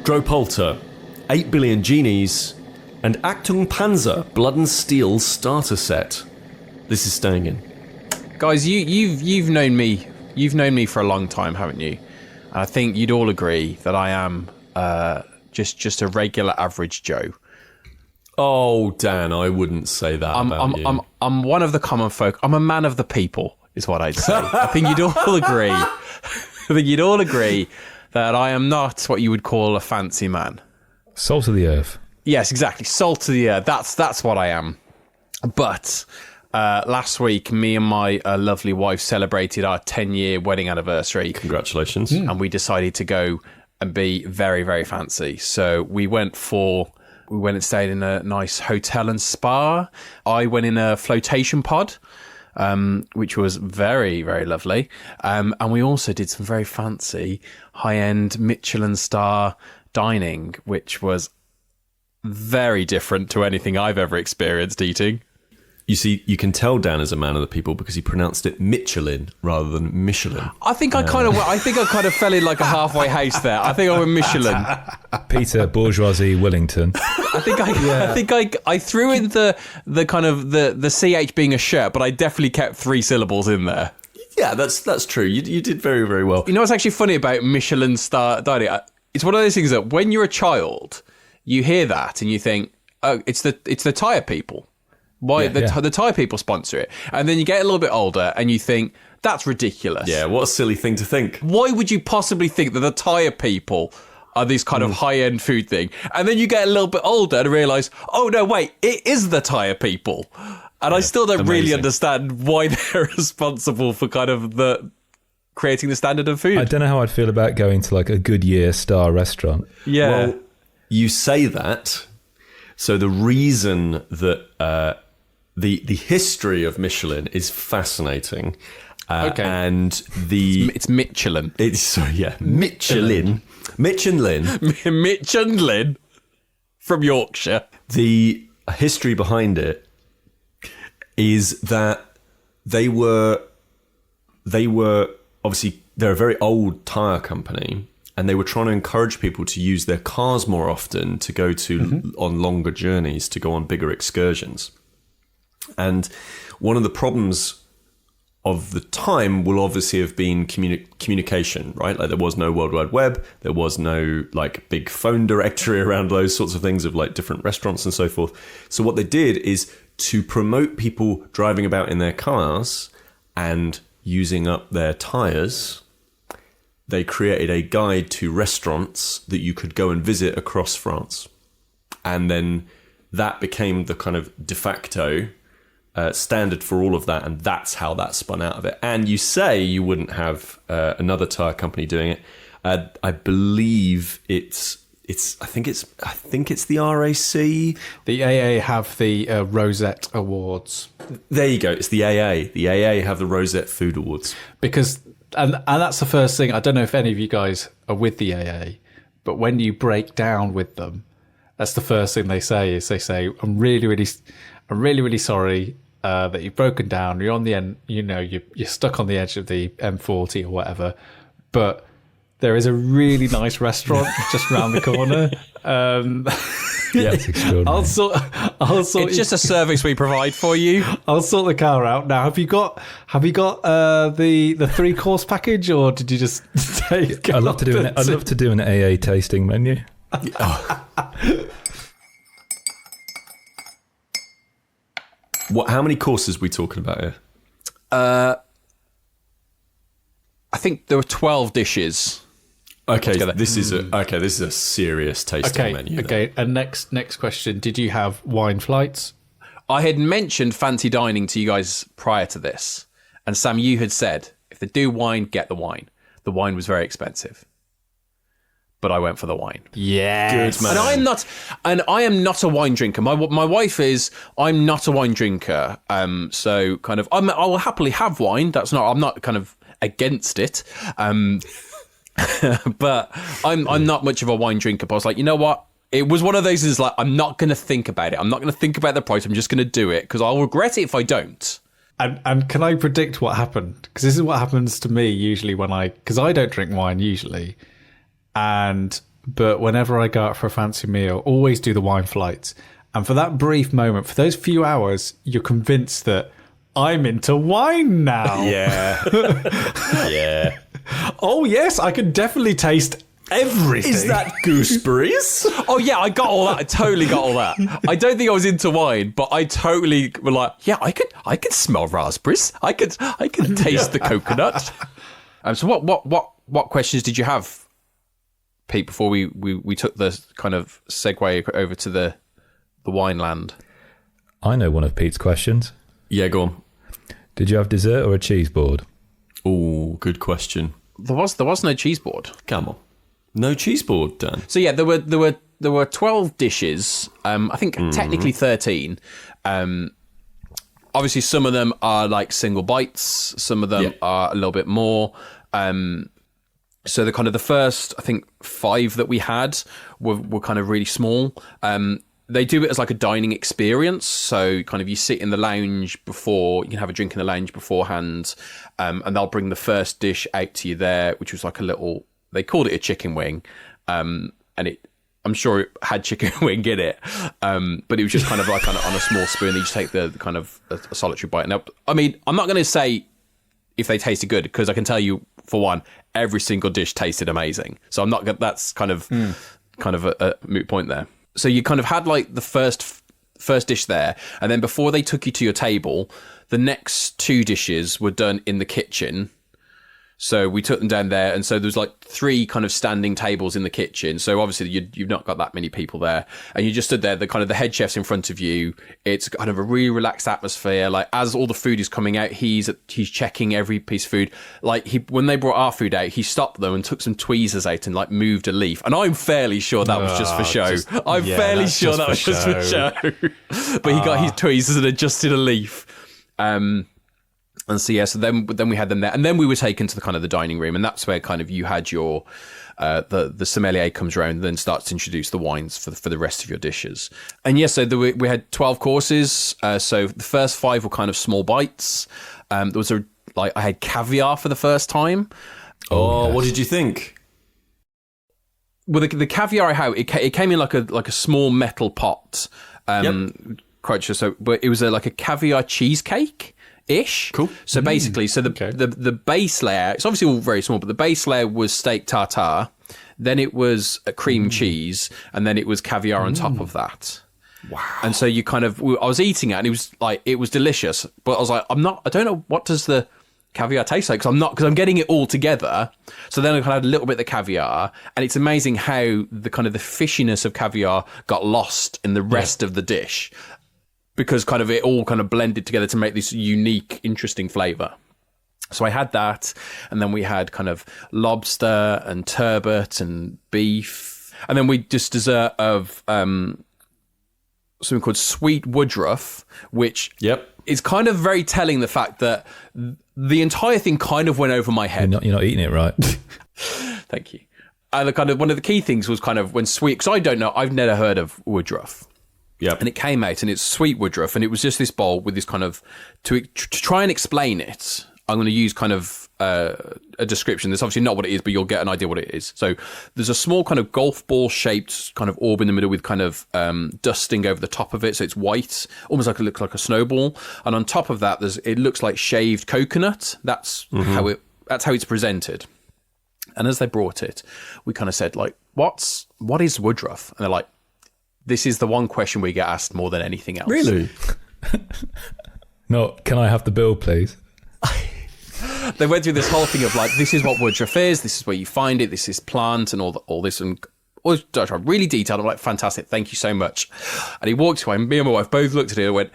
Dropolter, 8 Billion Genies, and Achtung Panzer, Blood and Steel starter set. This is staying in. Guys, you've known me. You've known me for a long time, haven't you? And I think you'd all agree that I am just a regular average Joe. Oh, Dan, I wouldn't say that about you. I'm one of the common folk. I'm a man of the people, is what I'd say. I think you'd all agree. I think you'd all agree that I am not what you would call a fancy man. Salt of the earth. Yes, exactly. Salt of the earth. That's what I am. But last week, me and my lovely wife celebrated our 10-year wedding anniversary. Congratulations. And we decided to go and be very, very fancy. So we went and stayed in a nice hotel and spa. I went in a flotation pod, which was very, very lovely. And we also did some very fancy high-end Michelin star dining, which was very different to anything I've ever experienced eating. You see, you can tell Dan is a man of the people because he pronounced it Michelin rather than Michelin. I think I kind of fell in like a halfway house there. I think I went Michelin. Peter Bourgeoisie Wellington. I think I threw in the kind of the CH being a shirt, but I definitely kept 3 syllables in there. Yeah, that's true. You did very, very well. You know what's actually funny about Michelin star dining? It's one of those things that when you're a child, you hear that and you think, oh, it's the tyre people. Why the tyre people sponsor it? And then you get a little bit older and you think, that's ridiculous. Yeah, what a silly thing to think. Why would you possibly think that the tyre people are this kind of high-end food thing? And then you get a little bit older and realise, oh, no, wait, it is the tyre people. And I still don't really understand why they're responsible for kind of creating the standard of food. I don't know how I'd feel about going to like a Goodyear star restaurant. Yeah. Well, you say that. So the reason that the history of Michelin is fascinating. Okay. And it's Michelin. Michelin. Mitch and Lynn. Mitch and Lynn from Yorkshire. The history behind it is that they were obviously, they're a very old tyre company, and they were trying to encourage people to use their cars more often to go to on longer journeys, to go on bigger excursions. And one of the problems of the time will obviously have been communication, right? Like there was no World Wide Web, there was no like big phone directory around those sorts of things of like different restaurants and so forth. So what they did is to promote people driving about in their cars and using up their tyres, they created a guide to restaurants that you could go and visit across France. And then that became the kind of de facto standard for all of that, and that's how that spun out of it. And you say you wouldn't have another tyre company doing it. I believe it's I think it's the RAC. The AA have the Rosette Awards. There you go. It's the AA. The AA have the Rosette Food Awards. Because and that's the first thing. I don't know if any of you guys are with the AA, but when you break down with them, that's the first thing they say is they say, I'm really sorry that you've broken down. You're on the end, you're stuck on the edge of the M40 or whatever, but there is a really nice restaurant just round the corner. Yeah, it's extraordinary. It's just a service we provide for you. I'll sort the car out. Now, have you got the 3-course package, or did you just take? I'd love to do an AA tasting menu. How many courses are we talking about here? I think there were 12 dishes. Okay, this is a serious tasting menu. Okay, and next question: did you have wine flights? I had mentioned fancy dining to you guys prior to this, and Sam, you had said if they do wine, get the wine. The wine was very expensive, but I went for the wine. Yeah, good man. And I am not a wine drinker. My wife is. I'm not a wine drinker. So kind of, I will happily have wine. I'm not kind of against it. But I'm not much of a wine drinker. But I was like, you know what? It was one of those is like, I'm not going to think about it. I'm not going to think about the price. I'm just going to do it because I'll regret it if I don't. And can I predict what happened? Because this is what happens to me usually because I don't drink wine usually. And but whenever I go out for a fancy meal, always do the wine flights. And for that brief moment, for those few hours, you're convinced that I'm into wine now. Yeah. Yeah. Oh, yes, I can definitely taste everything. Is that gooseberries? Oh yeah, I got all that. I totally got all that. I don't think I was into wine, but I totally were like, yeah, I could smell raspberries. I could taste the coconut. So what questions did you have, Pete, before we took the kind of segue over to the wine land? I know one of Pete's questions. Yeah, go on. Did you have dessert or a cheese board? Oh, good question. There was no cheese board. Come on. No cheese board, Dan. So yeah, there were 12 dishes. I think technically 13. Obviously, some of them are like single bites. Some of them are a little bit more. So the kind of the first, I think, 5 that we had were kind of really small. They do it as like a dining experience. So kind of you sit in the lounge before, you can have a drink in the lounge beforehand, and they'll bring the first dish out to you there, which was like a little, they called it a chicken wing. And I'm sure it had chicken wing in it. But it was just kind of like on a small spoon. You just take the kind of a solitary bite. Now, I mean, I'm not going to say if they tasted good, because I can tell you, for one, every single dish tasted amazing. So I'm not, that's kind of a moot point there. So you kind of had like the first dish there, and then before they took you to your table, the next 2 dishes were done in the kitchen. So we took them down there, and so there's like 3 kind of standing tables in the kitchen. So obviously you've not got that many people there, and you just stood there. The head chef's in front of you. It's kind of a really relaxed atmosphere. Like as all the food is coming out, he's checking every piece of food. Like when they brought our food out, he stopped them and took some tweezers out and like moved a leaf. And I'm fairly sure that was just for show. I'm fairly sure that was just for show. But he got his tweezers and adjusted a leaf. And so, yeah, so then we had them there. And then we were taken to the kind of the dining room. And that's where kind of you had your, the sommelier comes around and then starts to introduce the wines for the rest of your dishes. And yes, so we had 12 courses. So the first 5 were kind of small bites. There was I had caviar for the first time. Oh, yes. What did you think? Well, the caviar I had, it came in like a small metal pot. Quite sure. So, but it was like a caviar cheesecake. Ish. Cool. So basically, the base layer, it's obviously all very small, but the base layer was steak tartare, then it was a cream cheese, and then it was caviar on top of that. Wow. And so you kind of, I was eating it, and it was delicious, but I was like, I don't know, what does the caviar taste like? Because I'm getting it all together. So then I kind of had a little bit of the caviar, and it's amazing how the kind of the fishiness of caviar got lost in the rest of the dish, because kind of it all kind of blended together to make this unique, interesting flavour. So I had that, and then we had kind of lobster and turbot and beef. And then we just dessert of something called sweet woodruff, which is kind of very telling, the fact that the entire thing kind of went over my head. You're not eating it right. Thank you. And the kind of one of the key things was kind of when sweet, because I don't know, I've never heard of woodruff. Yeah, and it came out, and it's sweet woodruff, and it was just this bowl with this kind of to try and explain it. I'm going to use kind of a description. That's obviously not what it is, but you'll get an idea what it is. So there's a small kind of golf ball shaped kind of orb in the middle with kind of dusting over the top of it, so it's white, almost like it looks like a snowball. And on top of that, it looks like shaved coconut. That's how it's presented. And as they brought it, we kind of said like, what is woodruff? And they're like, this is the one question we get asked more than anything else. Really? No, can I have the bill, please? They went through this whole thing of like, this is what woodruff is, this is where you find it, this is plant, and all this, and all this, really detailed. I'm like, fantastic, thank you so much. And he walked away, and me and my wife both looked at it and went,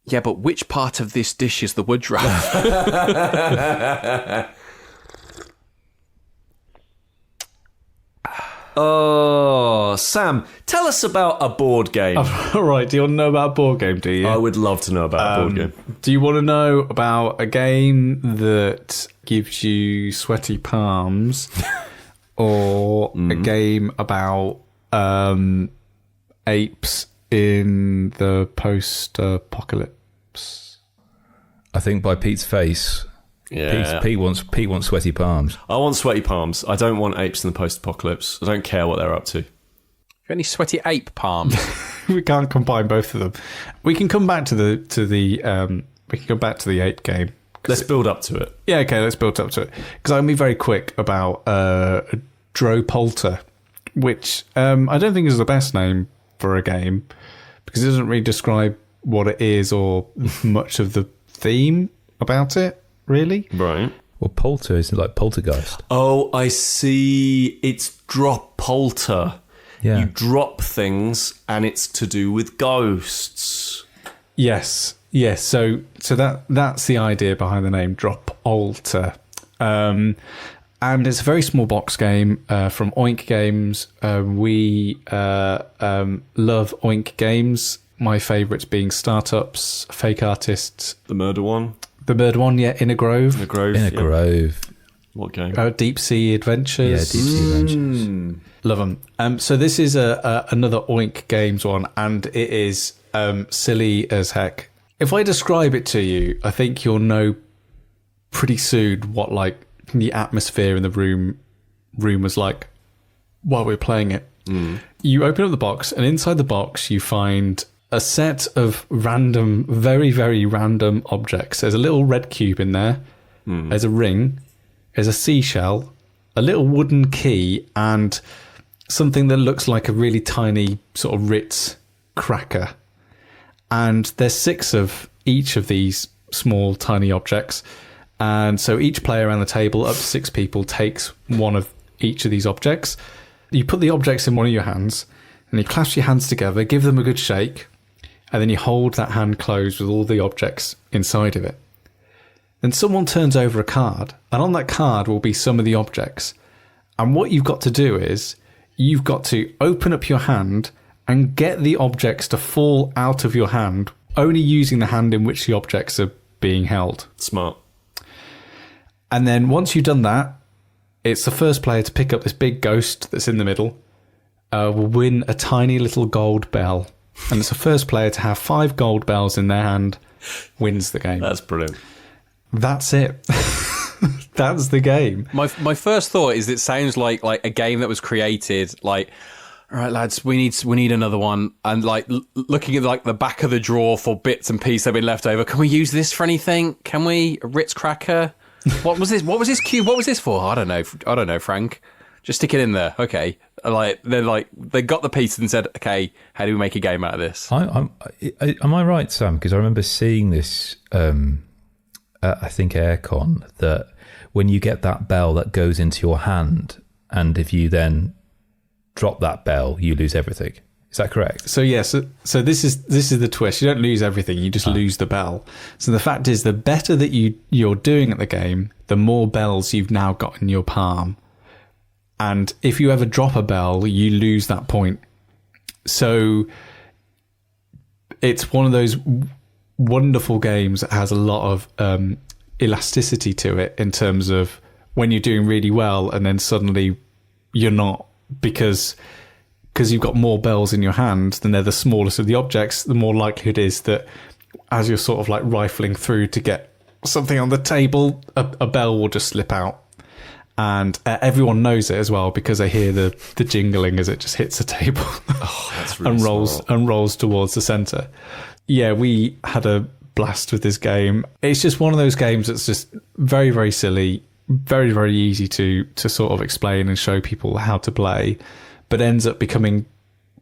yeah, but which part of this dish is the woodruff? Oh, Sam, tell us about a board game. All right, do you want to know about a board game, do you? I would love to know about a board game. Do you want to know about a game that gives you sweaty palms, or a game about apes in the post-apocalypse? I think by Pete's face, Yeah. Pete wants sweaty palms. I want sweaty palms. I don't want apes in the post-apocalypse. I don't care what they're up to. Have any sweaty ape palms? We can't combine both of them. We can come back to the ape game. Let's build up to it. Yeah, okay, let's build up to it. Because I'm going to be very quick about Dropolter, which I don't think is the best name for a game because it doesn't really describe what it is or much of the theme about it, really. Right. Well, polter is like poltergeist. Oh, I see. It's Dropolter. Yeah. You drop things, and it's to do with ghosts. Yes. So that's the idea behind the name Dropolter. And it's a very small box game from Oink Games. We love Oink Games. My favourites being Startups, Fake Artists. The murder one? The murder one, yeah, In a Grove. In a Grove. In a Grove. What game? Deep Sea Adventures. Yeah, Deep Sea Adventures. Love them. So this is another Oink Games one, and it is silly as heck. If I describe it to you, I think you'll know pretty soon what like the atmosphere in the room was like while we were playing it. You open up the box, and inside the box you find a set of random, very, very random objects. There's a little red cube in there. There's a ring. There's a seashell, a little wooden key, and something that looks like a really tiny sort of Ritz cracker. And there's 6 of each of these small, tiny objects. And so each player around the table, up to 6 people, takes one of each of these objects. You put the objects in one of your hands, and you clasp your hands together, give them a good shake, and then you hold that hand closed with all the objects inside of it. Then someone turns over a card, and on that card will be some of the objects. And what you've got to do is, you've got to open up your hand and get the objects to fall out of your hand, only using the hand in which the objects are being held. Smart. And then once you've done that, it's the first player to pick up this big ghost that's in the middle, will win a tiny little gold bell. And it's the first player to have 5 gold bells in their hand, wins the game. That's brilliant. That's it. That's the game. My first thought is it sounds like a game that was created like, all right, lads, we need another one, and like looking at like the back of the drawer for bits and pieces that have been left over. Can we use this for anything? Can we? A Ritz cracker? What was this? What was this cube? What was this for? I don't know, Frank. Just stick it in there. Okay. They got the pieces and said, okay, how do we make a game out of this? Am I right, Sam? Because I remember seeing this. I think Aircon, that when you get that bell that goes into your hand, and if you then drop that bell, you lose everything. Is that correct? So yes, so this is the twist. You don't lose everything; you just lose the bell. So the fact is, the better that you're doing at the game, the more bells you've now got in your palm. And if you ever drop a bell, you lose that point. So it's one of those wonderful games that has a lot of elasticity to it in terms of when you're doing really well and then suddenly you're not, because you've got more bells in your hand, then they're the smallest of the objects, the more likely it is that as you're sort of like rifling through to get something on the table, a bell will just slip out. And everyone knows it as well because they hear the jingling as it just hits the table. Oh, that's really and rolls towards the centre. Yeah, we had a blast with this game. It's just one of those games that's just very, very silly, very, very easy to sort of explain and show people how to play, but ends up becoming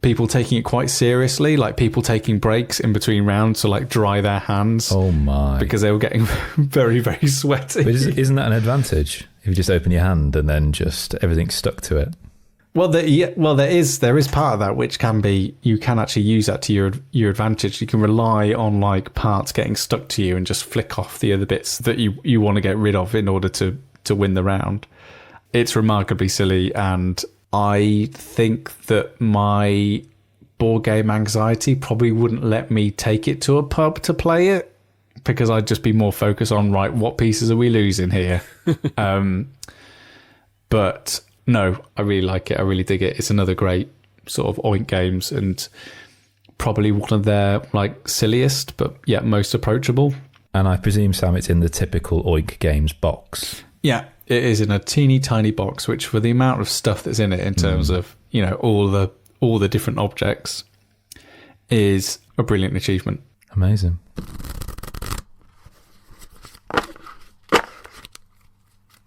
people taking it quite seriously, like people taking breaks in between rounds to like dry their hands. Oh my. Because they were getting very, very sweaty. But isn't that an advantage? If you just open your hand and then just everything's stuck to it. Well, there is part of that which can be, you can actually use that to your advantage. You can rely on like parts getting stuck to you and just flick off the other bits that you want to get rid of in order to win the round. It's remarkably silly, and I think that my board game anxiety probably wouldn't let me take it to a pub to play it, because I'd just be more focused on, right, what pieces are we losing here? But no, I really like it. I really dig it. It's another great sort of Oink Games, and probably one of their like silliest, but yet most approachable. And I presume, Sam, it's in the typical Oink Games box. Yeah, it is in a teeny tiny box, which for the amount of stuff that's in it in terms of, all the different objects is a brilliant achievement. Amazing.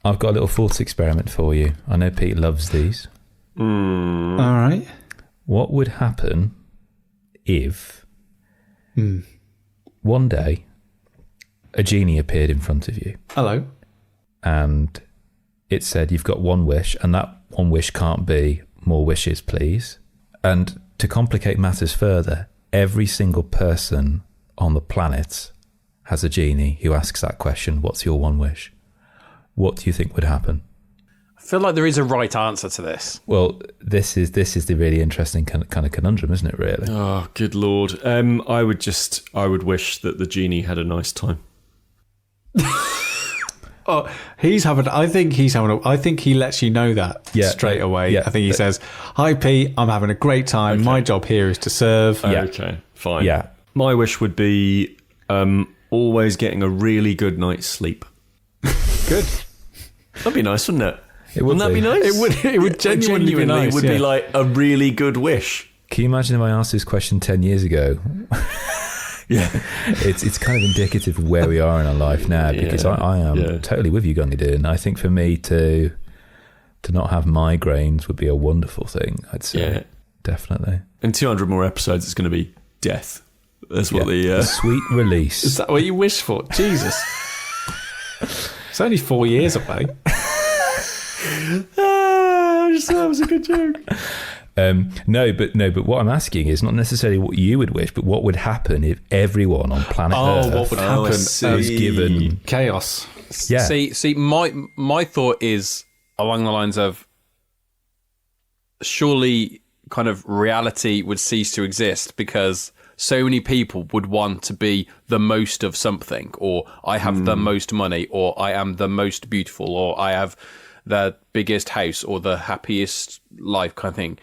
I've got a little thought experiment for you. I know Pete loves these. All right. What would happen if one day a genie appeared in front of you? Hello. And it said, you've got one wish, and that one wish can't be more wishes, please. And to complicate matters further, every single person on the planet has a genie who asks that question, what's your one wish? What do you think would happen? I feel like there is a right answer to this. Well, this is the really interesting kind of conundrum, isn't it, really? Oh, good Lord. I would wish that the genie had a nice time. Oh, I think he lets you know that straight away. Yeah, I think he says, "Hi, Pete, I'm having a great time. Okay. My job here is to serve." Okay, fine. Yeah. My wish would be always getting a really good night's sleep. Good. That'd be nice, wouldn't it? Wouldn't that be nice? It would genuinely be nice. Would be like a really good wish. Can you imagine if I asked this question 10 years ago? Yeah. It's kind of indicative of where we are in our life now, because I am totally with you, Gungy Doo. And I think for me to not have migraines would be a wonderful thing, I'd say. Yeah. Definitely. In 200 more episodes, it's going to be death. That's what A sweet release. Is that what you wish for? Jesus. It's only 4 years away. I just thought that was a good joke. No, but what I'm asking is not necessarily what you would wish, but what would happen if everyone on planet Earth what would happen was given chaos. Yeah. See, my thought is along the lines of surely kind of reality would cease to exist because so many people would want to be the most of something, or I have the most money, or I am the most beautiful, or I have the biggest house or the happiest life kind of thing.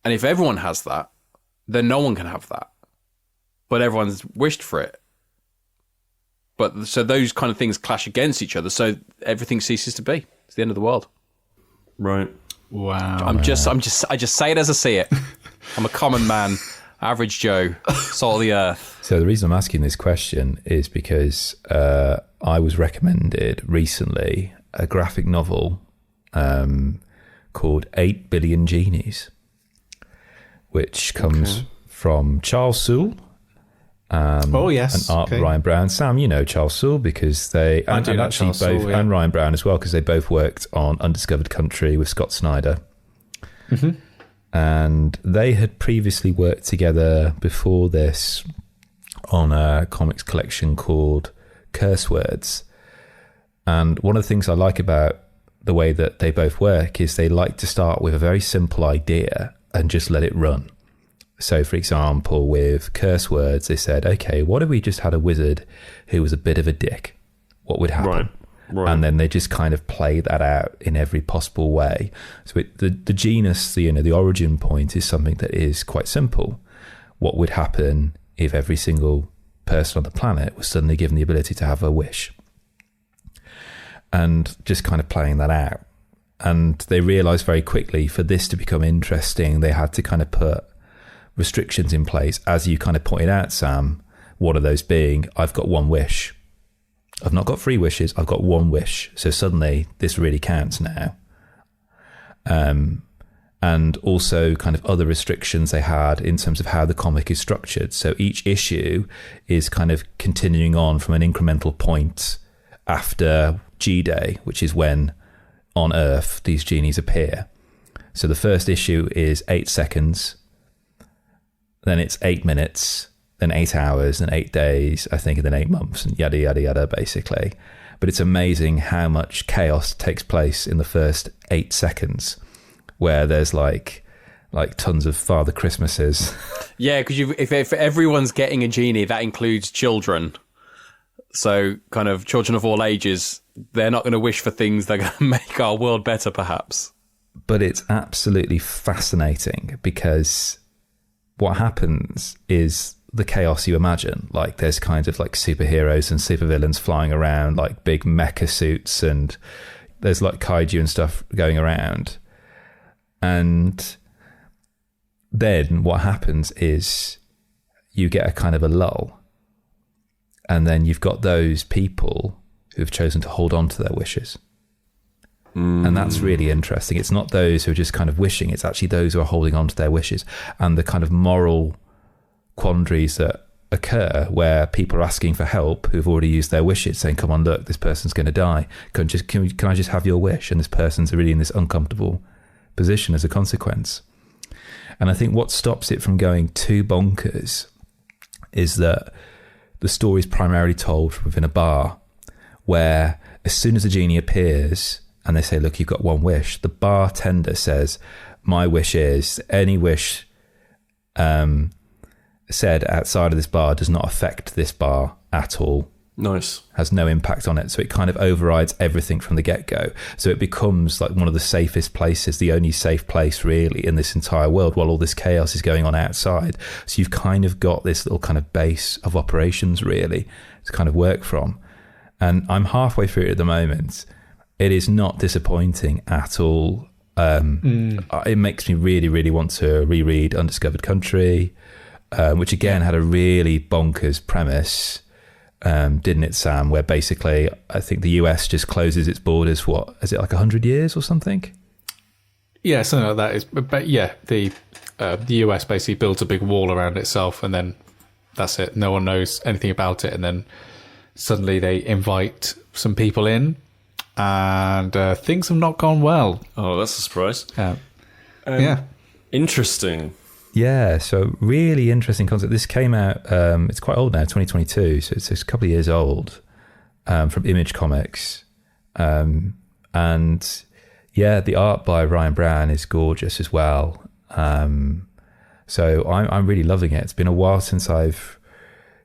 And if everyone has that, then no one can have that. But everyone's wished for it. But so those kind of things clash against each other. So everything ceases to be. It's the end of the world. Right. Wow. I just say it as I see it. I'm a common man, average Joe, salt of the earth. So the reason I'm asking this question is because I was recommended recently a graphic novel called 8 Billion Genies, which comes from Charles Soule. And Art Ryan Brown. Sam, you know Charles Soule because they and actually both and Ryan Brown as well, because they both worked on Undiscovered Country with Scott Snyder. Mm-hmm. And they had previously worked together before this on a comics collection called Curse Words. And one of the things I like about the way that they both work is they like to start with a very simple idea and just let it run. So, for example, with Curse Words, they said, okay, what if we just had a wizard who was a bit of a dick? What would happen? Right. And then they just kind of play that out in every possible way. So the genus, the origin point is something that is quite simple. What would happen if every single person on the planet was suddenly given the ability to have a wish? And just kind of playing that out. And they realized very quickly for this to become interesting, they had to kind of put restrictions in place, as you kind of pointed out, Sam. One of those being, I've got one wish. I've not got 3 wishes, I've got one wish. So suddenly this really counts now. And also kind of other restrictions they had in terms of how the comic is structured. So each issue is kind of continuing on from an incremental point after G-Day, which is when on Earth these genies appear. So the first issue is 8 seconds, then it's 8 minutes, then 8 hours, then 8 days, I think, and then 8 months, and yada, yada, yada, basically. But it's amazing how much chaos takes place in the first 8 seconds, where there's like tons of Father Christmases. Yeah, because if everyone's getting a genie, that includes children. So kind of children of all ages, they're not going to wish for things that are going to make our world better, perhaps. But it's absolutely fascinating because what happens is the chaos you imagine. Like there's kind of like superheroes and supervillains flying around, like big mecha suits, and there's like kaiju and stuff going around. And then what happens is you get a kind of a lull, and then you've got those people who've chosen to hold on to their wishes. And that's really interesting. It's not those who are just kind of wishing, it's actually those who are holding on to their wishes, and the kind of moral quandaries that occur where people are asking for help who've already used their wishes, saying, come on, look, this person's going to die. Can I just have your wish? And this person's really in this uncomfortable position as a consequence. And I think what stops it from going too bonkers is that the story is primarily told from within a bar, where as soon as the genie appears and they say, look, you've got one wish, the bartender says, my wish is any wish said outside of this bar does not affect this bar at all. Nice. Has no impact on it. So it kind of overrides everything from the get-go. So it becomes like one of the safest places, the only safe place really in this entire world, while all this chaos is going on outside. So you've kind of got this little kind of base of operations really to kind of work from. And I'm halfway through it at the moment. It is not disappointing at all. It makes me really, really want to reread Undiscovered Country, which again had a really bonkers premise. Didn't it, Sam? Where basically, I think the US just closes its borders. What is it, like 100 years or something? Yeah, something like that. But yeah, the US basically builds a big wall around itself, and then that's it. No one knows anything about it, and then suddenly they invite some people in, and things have not gone well. Oh, that's a surprise. Yeah, interesting. Yeah, so really interesting concept. This came out, it's quite old now, 2022, so it's a couple of years old, from Image Comics. And yeah, the art by Ryan Brown is gorgeous as well. So I'm really loving it. It's been a while since I've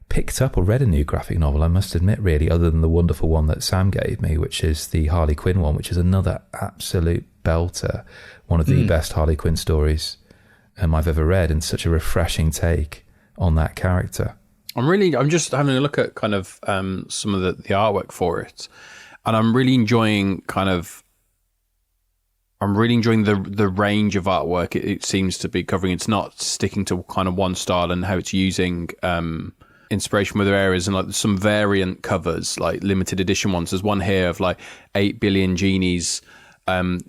picked up or read a new graphic novel, I must admit, really, other than the wonderful one that Sam gave me, which is the Harley Quinn one, which is another absolute belter. One of the best Harley Quinn stories I've ever read, and such a refreshing take on that character. I'm just having a look at kind of some of the artwork for it, and I'm really enjoying the range of artwork it seems to be covering. It's not sticking to kind of one style, and how it's using inspiration from other areas, and like some variant covers, like limited edition ones. There's one here of like 8 Billion Genies done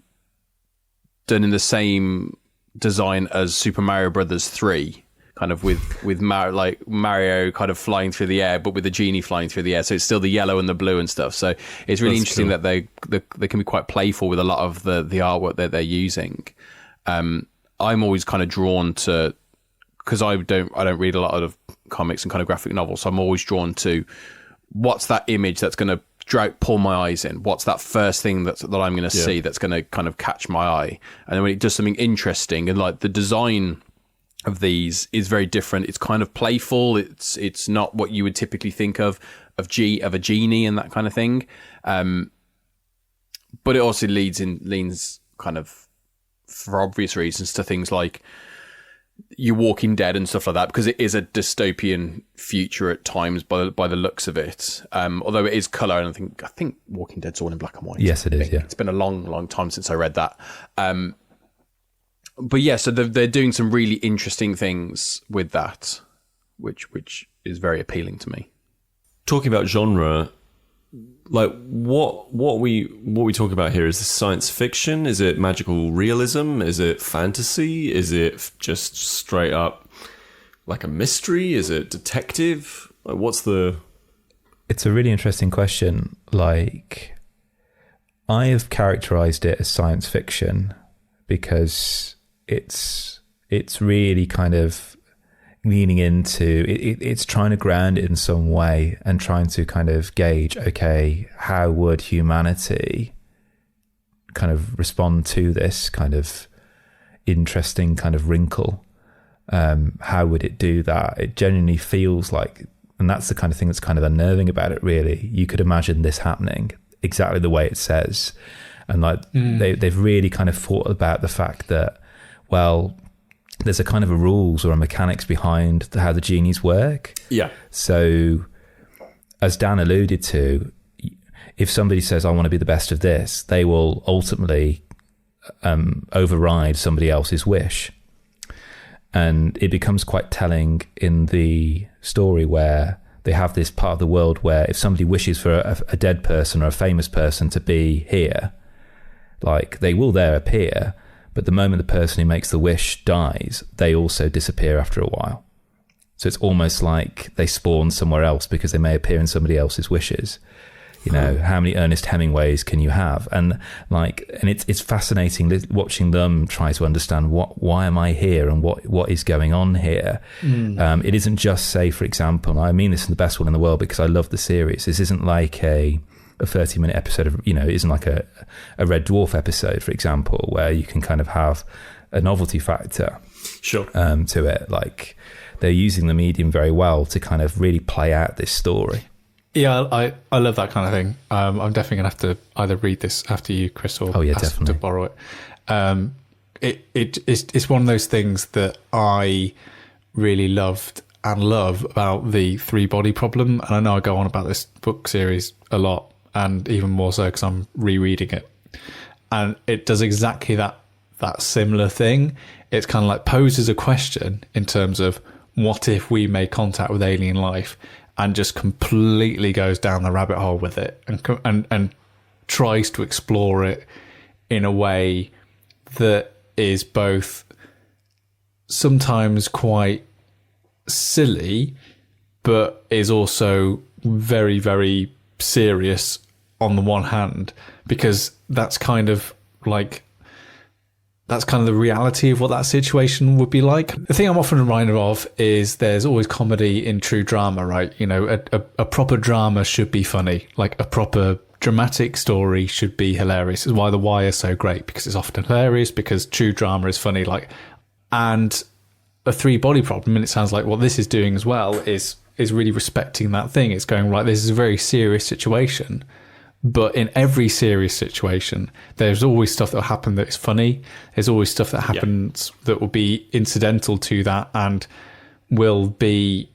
in the same design as Super Mario Brothers 3, kind of with Mario kind of flying through the air, but with the genie flying through the air. So it's still the yellow and the blue and stuff. So it's really interesting that they can be quite playful with a lot of the artwork that they're using. I'm always kind of drawn to, because I don't read a lot of comics and kind of graphic novels, so I'm always drawn to what's that image that's going to pull my eyes in. What's that first thing that I'm going to see that's going to kind of catch my eye? And then when it does something interesting, and like the design of these is very different. It's kind of playful. It's not what you would typically think of a genie and that kind of thing. But it also leans kind of, for obvious reasons, to things like You're Walking Dead and stuff like that, because it is a dystopian future at times by the looks of it. Although it is colour, and I think Walking Dead's all in black and white. Yes, it is. Yeah, it's been a long time since I read that. But yeah, so they're doing some really interesting things with that, which is very appealing to me. Talking about genre, like what we talk about here, is this science fiction? Is it magical realism? Is it fantasy? Is it just straight up like a mystery? Is it detective? Like It's a really interesting question. Like, I have characterized it as science fiction because it's really kind of leaning into it's trying to ground it in some way and trying to kind of gauge, okay, how would humanity kind of respond to this kind of interesting kind of wrinkle? How would it do that? It genuinely feels like, and that's the kind of thing that's kind of unnerving about it, really. You could imagine this happening exactly the way it says. And like they've really kind of thought about the fact that, well, there's a kind of a rules or a mechanics behind how the genies work. Yeah. So, as Dan alluded to, if somebody says, I want to be the best of this, they will ultimately override somebody else's wish. And it becomes quite telling in the story where they have this part of the world where if somebody wishes for a dead person or a famous person to be here, like they will there appear, but the moment the person who makes the wish dies, they also disappear after a while. So it's almost like they spawn somewhere else because they may appear in somebody else's wishes. You know, how many Ernest Hemingways can you have? And it's fascinating watching them try to understand why am I here and what is going on here. It isn't just, say, for example, and I mean this in the best way in the world because I love the series. This isn't like a 30-minute episode of, it isn't like a Red Dwarf episode, for example, where you can kind of have a novelty factor to it. Like they're using the medium very well to kind of really play out this story. Yeah, I love that kind of thing. I'm definitely going to have to either read this after you, Kris, or ask definitely. to borrow it. It's one of those things that I really loved and love about the three-body problem. And I know I go on about this book series a lot, and even more so because I'm rereading it. And it does exactly that similar thing. It's kind of like poses a question in terms of what if we made contact with alien life, and just completely goes down the rabbit hole with it and tries to explore it in a way that is both sometimes quite silly, but is also very, very serious on the one hand, because that's kind of the reality of what that situation would be like. The thing I'm often reminded of is there's always comedy in true drama, right? A proper drama should be funny. Like a proper dramatic story should be hilarious. This is why The Wire is so great, because it's often hilarious, because true drama is funny. And a three-body problem, and it sounds like what this is doing as well, is really respecting that thing. It's going, right, this is a very serious situation. But in every serious situation, there's always stuff that will happen that is funny. There's always stuff that happens that will be incidental to that and will be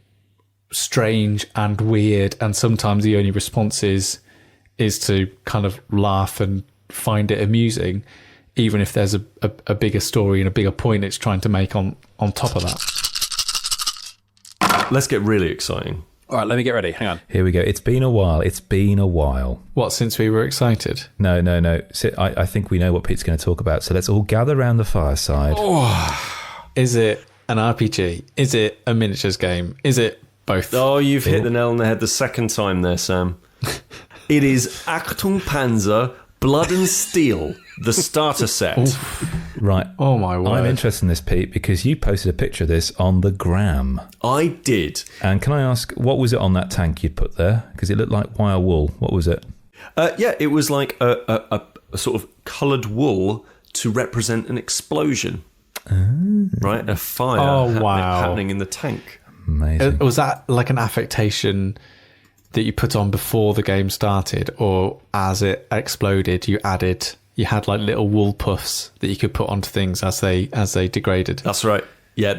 strange and weird. And sometimes the only response is to kind of laugh and find it amusing, even if there's a bigger story and a bigger point it's trying to make on top of that. Let's get really exciting. All right, let me get ready. Hang on. Here we go. It's been a while. What, since we were excited? No. I think we know what Pete's going to talk about. So let's all gather around the fireside. Is it an RPG? Is it a miniatures game? Is it both? Oh, you've hit the nail on the head the second time there, Sam. It is Achtung Panzer, Blood and Steel, the starter set. Right. Oh, my word. I'm interested in this, Pete, because you posted a picture of this on the gram. I did. And can I ask, what was it on that tank you'd put there? Because it looked like wire wool. What was it? It was like a sort of coloured wool to represent an explosion. Right? A fire happening in the tank. Amazing. Was that like an affectation that you put on before the game started, or as it exploded, you had like little wool puffs that you could put onto things as they degraded? That's right. Yeah,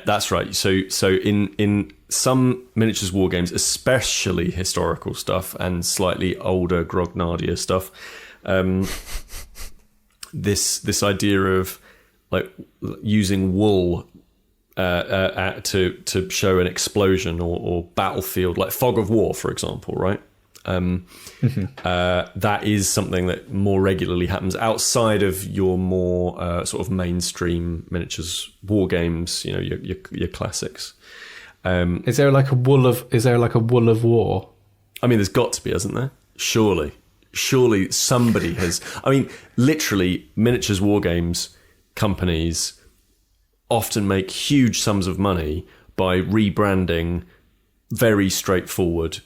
that's right. So in some miniatures war games, especially historical stuff and slightly older, grognardier stuff, this idea of like using wool to show an explosion or battlefield, like fog of war, for example, right? That is something that more regularly happens outside of your more sort of mainstream miniatures war games. Your classics. Is there like a wool of war? I mean, there's got to be, hasn't there? Surely somebody has. I mean, literally, miniatures war games companies often make huge sums of money by rebranding very straightforward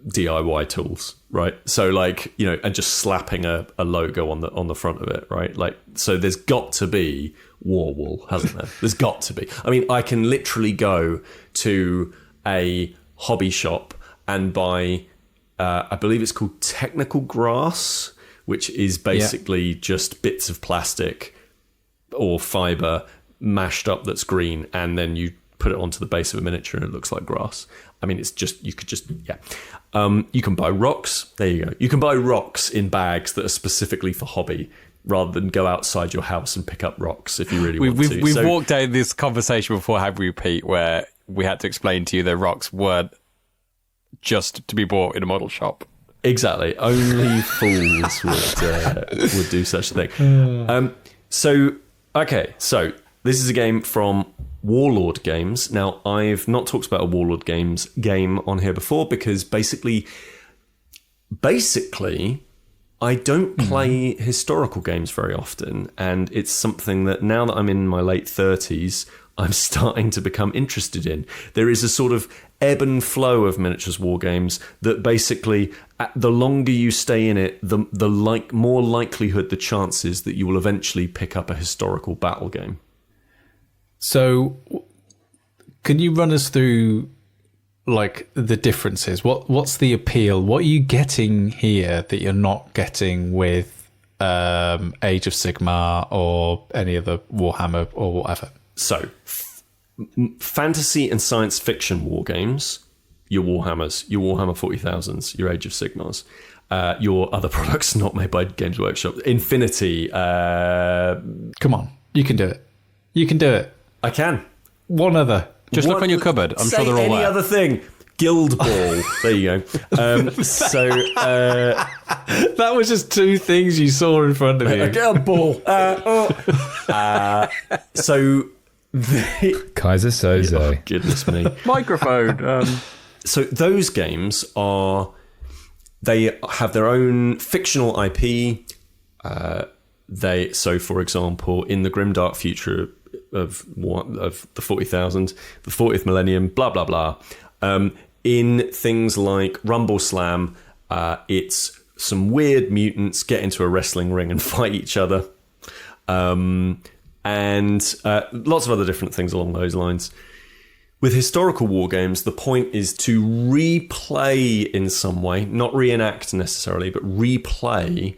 DIY tools, right? So and just slapping a logo on the front of it, right? So there's got to be war wool, hasn't there? There's got to be. I mean, I can literally go to a hobby shop and buy, I believe it's called technical grass, which is basically just bits of plastic or fiber mashed up that's green, and then you put it onto the base of a miniature and it looks like grass. I mean, you can buy rocks. There you go. You can buy rocks in bags that are specifically for hobby, rather than go outside your house and pick up rocks if you really want to. We've walked down this conversation before, have we, Pete, where we had to explain to you that rocks weren't just to be bought in a model shop. Exactly. Only fools would do such a thing. So this is a game from Warlord Games. Now, I've not talked about a Warlord Games game on here before because basically, I don't play historical games very often, and it's something that now that I'm in my late 30s, I'm starting to become interested in. There is a sort of ebb and flow of miniatures war games that basically, the longer you stay in it, the more likelihood the chances that you will eventually pick up a historical battle game. So, can you run us through like the differences? What's the appeal? What are you getting here that you're not getting with Age of Sigmar or any other Warhammer or whatever? So, fantasy and science fiction war games, your Warhammers, your Warhammer 40,000s, your Age of Sigmars, your other products not made by Games Workshop, Infinity. Come on, you can do it. You can do it. I can. One other. Just look on your cupboard. I'm sure they're all any there. other thing. Guild Ball. There you go. That was just two things you saw in front of you. Guild Ball. Kaiser Soze. Oh, goodness me. Microphone. So those games they have their own fictional IP. For example, in the grimdark future of the 40,000, the 40th millennium, blah blah blah. In things like Rumble Slam, it's some weird mutants get into a wrestling ring and fight each other, and lots of other different things along those lines. With historical war games, the point is to replay in some way, not reenact necessarily, but replay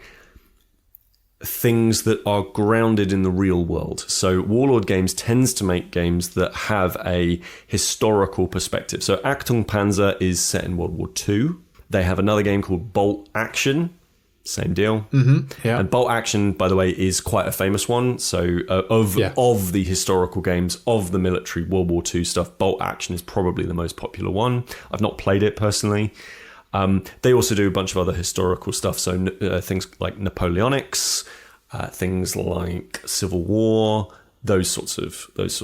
things that are grounded in the real world. So Warlord Games tends to make games that have a historical perspective. So Achtung Panzer is set in World War II. They have another game called Bolt Action. Same deal. Mm-hmm. Yeah. And Bolt Action, by the way, is quite a famous one. So of the historical games of the military World War II stuff, Bolt Action is probably the most popular one. I've not played it personally. They also do a bunch of other historical stuff, so things like Napoleonics, things like Civil War, those sorts of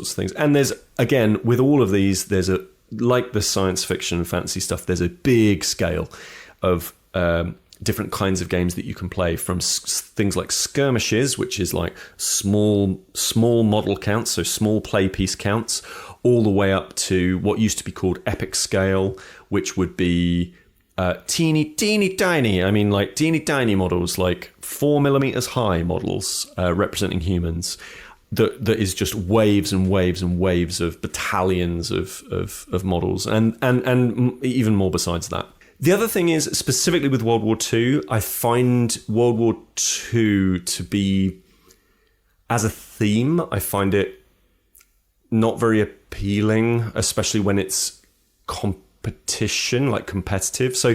things. And there's, again, with all of these, there's like the science fiction and fantasy stuff, there's a big scale of different kinds of games that you can play, from things like skirmishes, which is like small model counts, so small play piece counts, all the way up to what used to be called epic scale, which would be teeny tiny. I mean, like teeny tiny models, like 4 millimeters high models representing humans. That is just waves and waves and waves of battalions of models, and even more besides that. The other thing is, specifically with World War II, I find World War II to be, as a theme, I find it not very appealing, especially when it's competition, like competitive. So,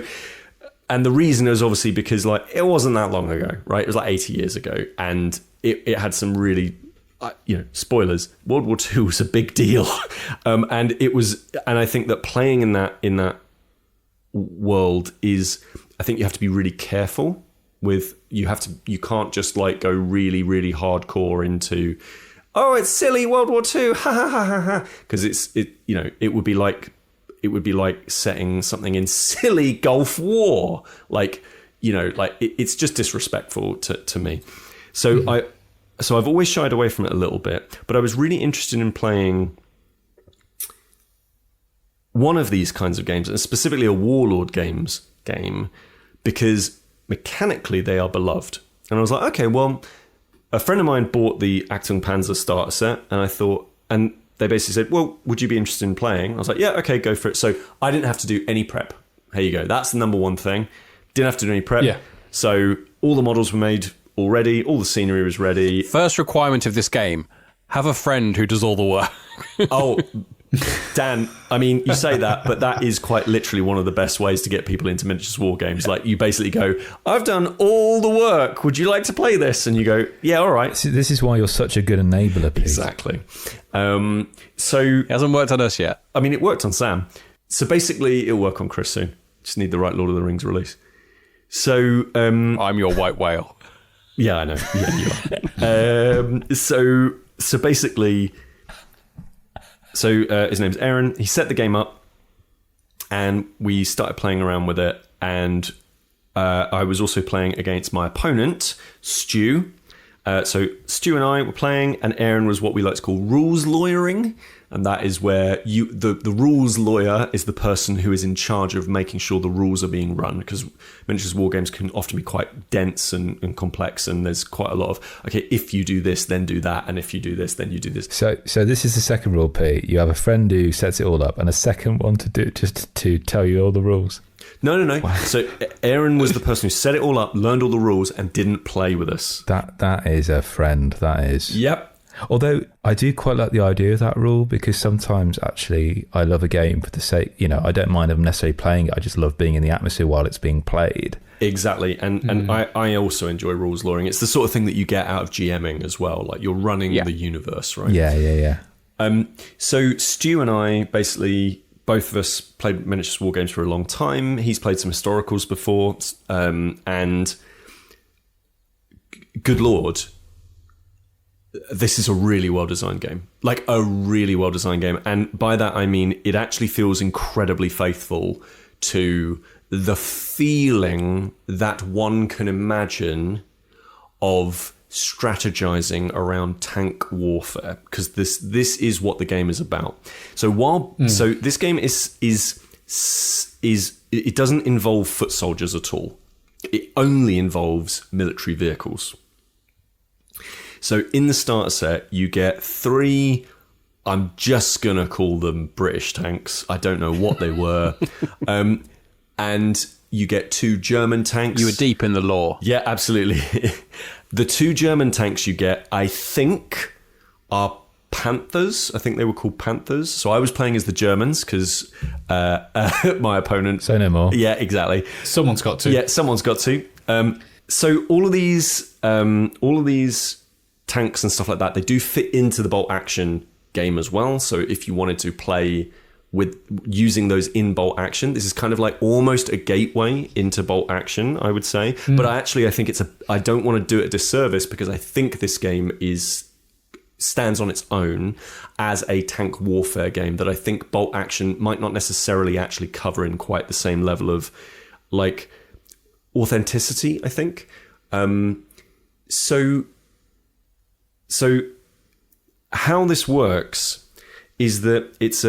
and the reason is obviously because like it wasn't that long ago, right? It was like 80 years ago, and it had some really, spoilers. World War II was a big deal, and I think that playing in that world is, I think you have to be really careful with. You can't just like go really, really hardcore into, oh, it's silly World War II, ha ha ha ha ha, because it would be like setting something in silly Gulf War, it's just disrespectful to me. So I've always shied away from it a little bit, but I was really interested in playing one of these kinds of games, and specifically a Warlord Games game, because mechanically they are beloved. And I was like, okay, well, a friend of mine bought the Achtung Panzer starter set, and I thought, and they basically said, well, would you be interested in playing? I was like, yeah, okay, go for it. So I didn't have to do any prep. Here you go. That's the number one thing. Didn't have to do any prep. Yeah. So all the models were made already. All the scenery was ready. First requirement of this game, Have a friend who does all the work. Oh, Dan, I mean, you say that, but that is quite literally one of the best ways to get people into miniatures war games. Like, you basically go, I've done all the work. Would you like to play this? And you go, yeah, all right. This is why you're such a good enabler, Pete. Exactly. So It hasn't worked on us yet. I mean, it worked on Sam. So basically, it'll work on Kris soon. Just need the right Lord of the Rings release. So I'm your white whale. yeah, I know. Yeah, you are. So basically, his name's Aaron. He set the game up, and we started playing around with it. And I was also playing against my opponent, Stu. So Stu and I were playing, and Aaron was what we like to call rules lawyering. And that is where the rules lawyer is the person who is in charge of making sure the rules are being run, because miniatures war games can often be quite dense and complex, and there's quite a lot of, okay, if you do this, then do that, and if you do this, then you do this. So this is the second rule, Pete. You have a friend who sets it all up, and a second one to do just to tell you all the rules. No. Wow. So Aaron was the person who set it all up, learned all the rules, and didn't play with us. That is a friend. That is. Yep. Although I do quite like the idea of that rule, because sometimes actually I love a game for the sake, I don't mind them necessarily playing it. I just love being in the atmosphere while it's being played. Exactly. And I also enjoy rules lawyering. It's the sort of thing that you get out of GMing as well. Like, you're running the universe, right? Yeah. So Stu and I, basically, both of us played miniatures war games for a long time. He's played some historicals before. And good Lord, this is a really well-designed game. Like, a really well-designed game. And by that, I mean, it actually feels incredibly faithful to the feeling that one can imagine of strategizing around tank warfare, because this is what the game is about. So so this game is it doesn't involve foot soldiers at all. It only involves military vehicles. So in the starter set, you get 3, I'm just going to call them British tanks. I don't know what they were. And you get 2 German tanks. You were deep in the lore. Yeah, absolutely. The 2 German tanks you get, I think, are Panthers. I think they were called Panthers. So I was playing as the Germans because my opponent... Say no more. Yeah, exactly. Someone's got to. Yeah, someone's got to. So all of these tanks and stuff like that, they do fit into the bolt action game as well. So if you wanted to play with using those in bolt action, this is kind of like almost a gateway into bolt action, I would say. But I think I don't want to do it a disservice, because I think this game stands on its own as a tank warfare game that I think bolt action might not necessarily actually cover in quite the same level of like authenticity, I think. So how this works is that it's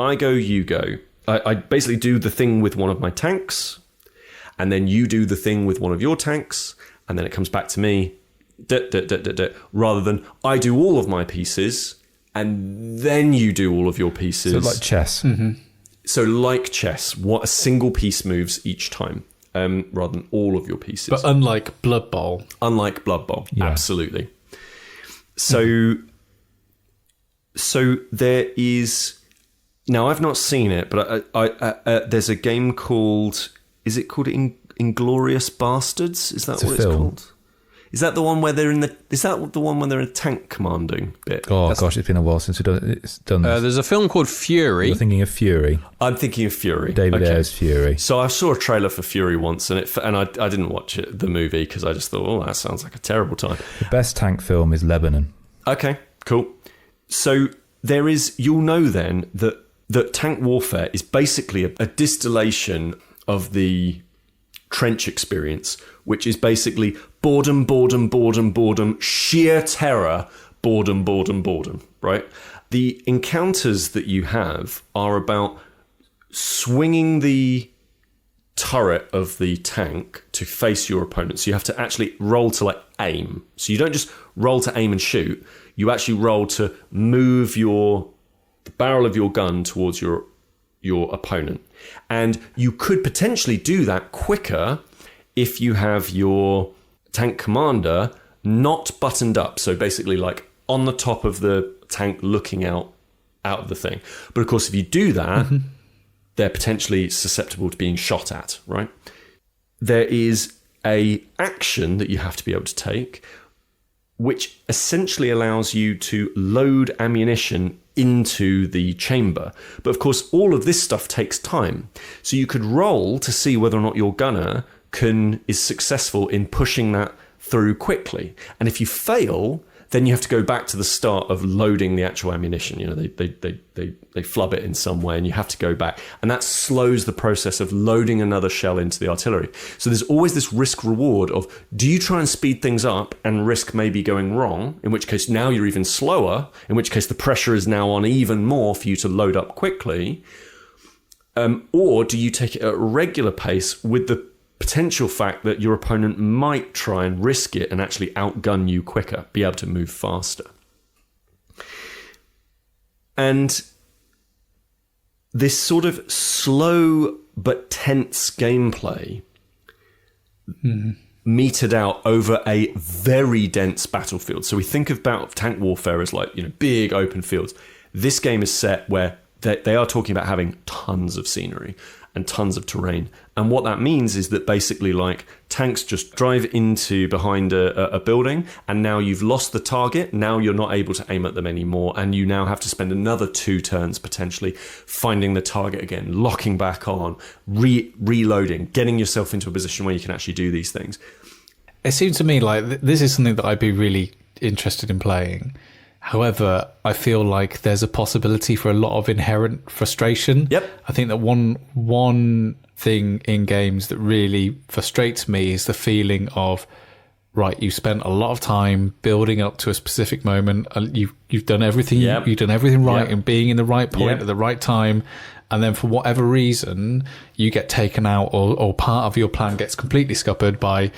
I go, you go. I basically do the thing with one of my tanks, and then you do the thing with one of your tanks, and then it comes back to me, rather than I do all of my pieces, and then you do all of your pieces. So like chess. Mm-hmm. So like chess, what a single piece moves each time, rather than all of your pieces. But unlike Blood Bowl. Unlike Blood Bowl, yeah. Absolutely. So there is... Now, I've not seen it, but there's a game called... Is it called Inglorious Bastards? Is that what it's called? Is that the one where they're in the... Is that the one when they're in a tank commanding bit? Oh, gosh, it's been a while since it's done this. There's a film called Fury. You're thinking of Fury. I'm thinking of Fury. David Ayer's Fury. So I saw a trailer for Fury once, and I didn't watch the movie, because I just thought, oh, that sounds like a terrible time. The best tank film is Lebanon. Okay, cool. So there is... You'll know then that tank warfare is basically a distillation of the trench experience, which is basically boredom, sheer terror, boredom, right? The encounters that you have are about swinging the turret of the tank to face your opponent. So you have to actually roll to aim. So you don't just roll to aim and shoot. You actually roll to move the barrel of your gun towards your opponent. And you could potentially do that quicker if you have your tank commander not buttoned up. So basically on the top of the tank looking out of the thing. But of course, if you do that, they're potentially susceptible to being shot at, right? There is a action that you have to be able to take, which essentially allows you to load ammunition into the chamber. But of course, all of this stuff takes time. So you could roll to see whether or not your gunner is successful in pushing that through quickly. And if you fail, then you have to go back to the start of loading the actual ammunition. You know, they flub it in some way, and you have to go back. And that slows the process of loading another shell into the artillery. So there's always this risk reward of, do you try and speed things up and risk maybe going wrong, in which case now you're even slower, in which case the pressure is now on even more for you to load up quickly, or do you take it at a regular pace with the potential fact that your opponent might try and risk it and actually outgun you quicker, be able to move faster. And this sort of slow but tense gameplay meted out over a very dense battlefield. So we think about tank warfare as like, you know, big open fields. This game is set where they are talking about having tons of scenery and tons of terrain. And what that means is that basically, like, tanks just drive into behind a building, and now you've lost the target. Now you're not able to aim at them anymore, and you now have to spend another 2 turns potentially finding the target again, locking back on, reloading, getting yourself into a position where you can actually do these things. It seems to me like this is something that I'd be really interested in playing. However, I feel like there's a possibility for a lot of inherent frustration. Yep. I think that one thing in games that really frustrates me is the feeling of, right, you spent a lot of time building up to a specific moment. You've done everything. Yep. You've done everything right, Yep. and being in the right point Yep. at the right time. And then for whatever reason, you get taken out, or part of your plan gets completely scuppered by